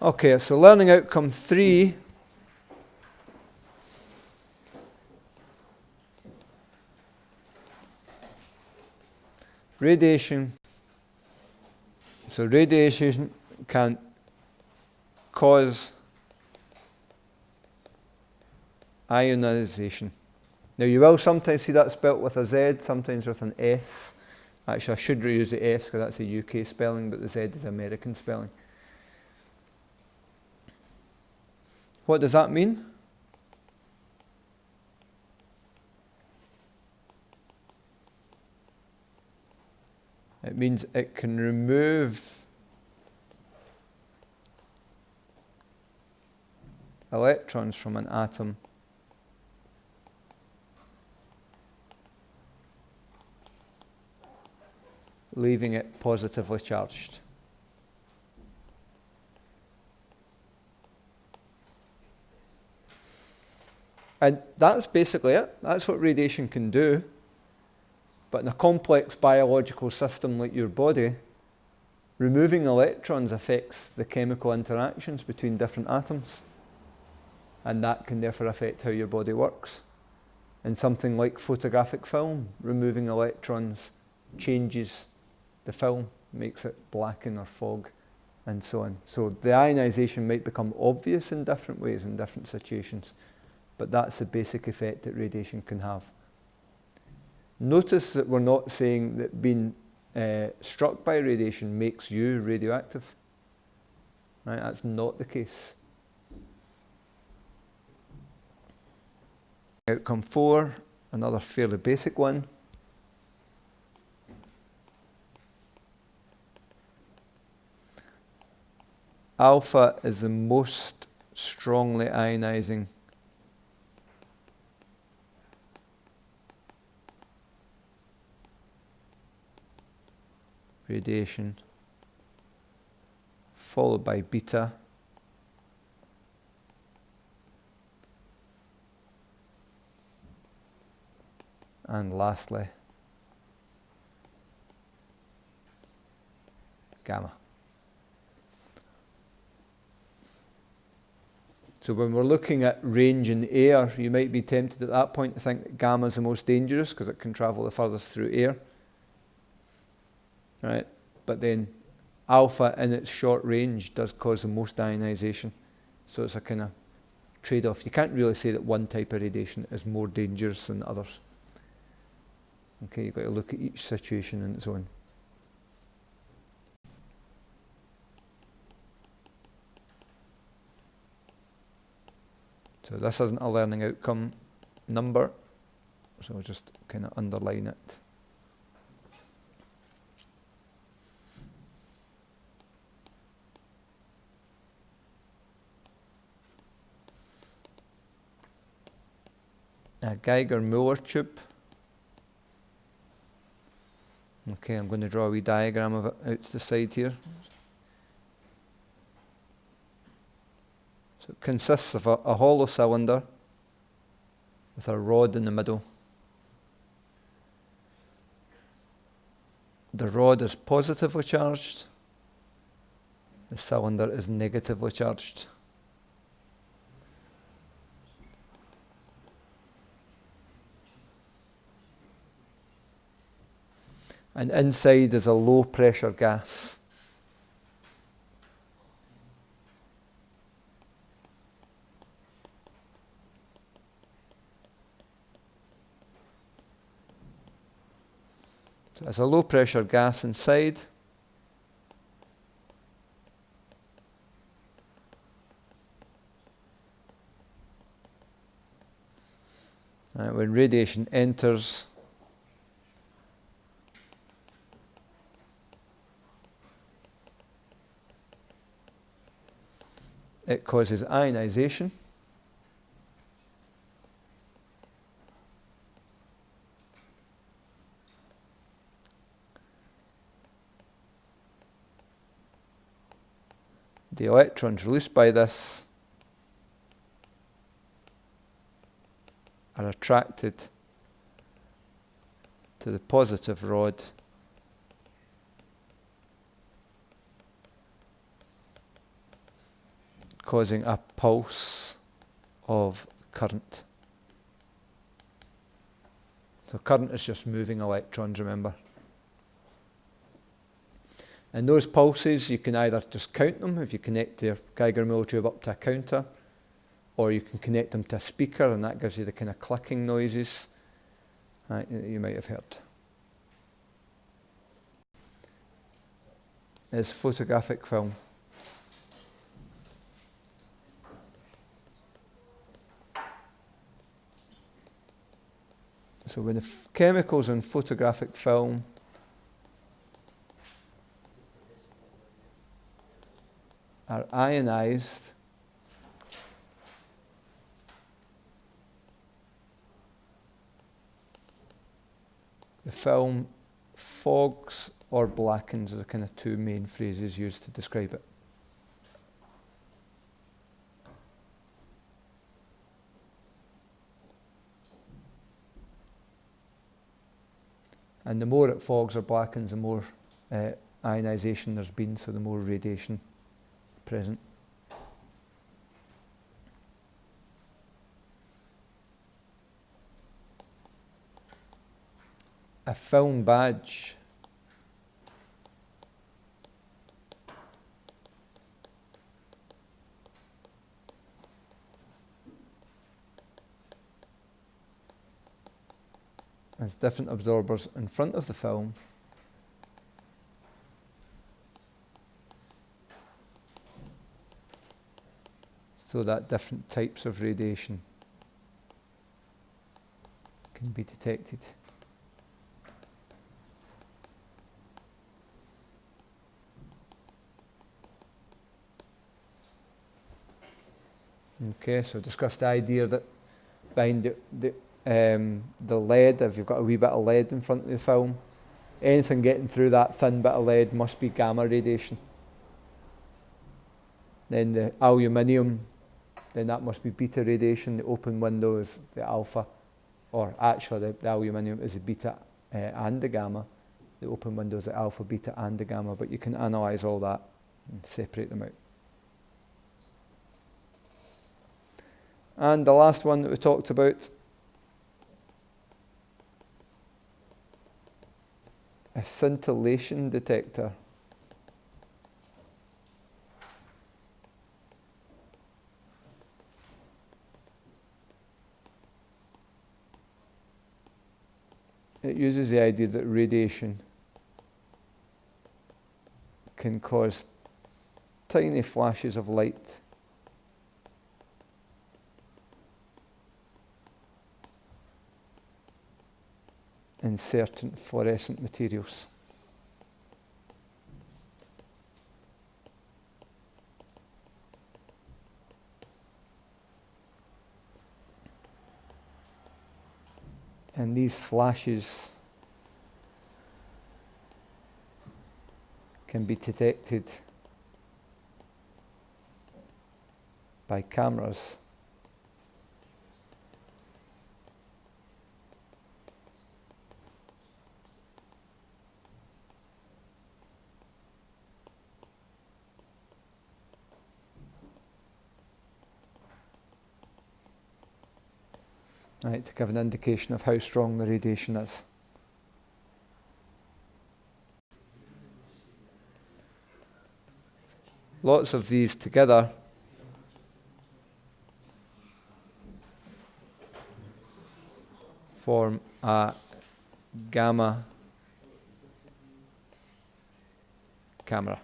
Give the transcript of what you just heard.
Okay, so learning outcome 3. Radiation. So radiation can cause ionization. Now you will sometimes see that spelt with a Z, sometimes with an S. Actually, I should reuse the S because that's a UK spelling, but the Z is American spelling. What does that mean? It means it can remove electrons from an atom leaving it positively charged. And that's basically it. That's what radiation can do. But in a complex biological system like your body, removing electrons affects the chemical interactions between different atoms. And that can therefore affect how your body works. In something like photographic film, removing electrons changes the film, makes it blacken or fog, and so on. So the ionization might become obvious in different ways in different situations, but that's the basic effect that radiation can have. Notice that we're not saying that being struck by radiation makes you radioactive. Right? That's not the case. Outcome 4, another fairly basic one. Alpha is the most strongly ionizing radiation, followed by beta, and lastly gamma. So when we're looking at range in air, you might be tempted at that point to think that gamma is the most dangerous because it can travel the furthest through air. Right? But then alpha in its short range does cause the most ionization. So it's a kind of trade-off. You can't really say that one type of radiation is more dangerous than others. Okay, you've got to look at each situation on its own. So this isn't a learning outcome number, so I'll just kind of underline it. A Geiger-Müller tube. Okay, I'm going to draw a wee diagram of it out to the side here. So it consists of a hollow cylinder with a rod in the middle. The rod is positively charged. The cylinder is negatively charged. And inside is a low pressure gas. So there's a low pressure gas inside. When radiation enters, it causes ionization. The electrons released by this are attracted to the positive rod causing a pulse of current. So current is just moving electrons, remember. And those pulses, you can either just count them if you connect your Geiger Müller tube up to a counter, or you can connect them to a speaker, and that gives you the kind of clicking noises that you might have heard. Is photographic film. So when the chemicals in photographic film are ionized, the film fogs or blackens are the kind of two main phrases used to describe it. And the more it fogs or blackens, the more ionization there's been, so the more radiation present. A film badge has different absorbers in front of the film so that different types of radiation can be detected. Okay, so discuss the idea that behind the lead, if you've got a wee bit of lead in front of the film, anything getting through that thin bit of lead must be gamma radiation. Then the aluminium, then that must be beta radiation. The open window is the alpha, or actually the aluminium is the beta and the gamma. The open window is the alpha, beta and the gamma, but you can analyse all that and separate them out. And the last one that we talked about, a scintillation detector. It uses the idea that radiation can cause tiny flashes of light in certain fluorescent materials. And these flashes can be detected by cameras. Right, to give an indication of how strong the radiation is. Lots of these together form a gamma camera.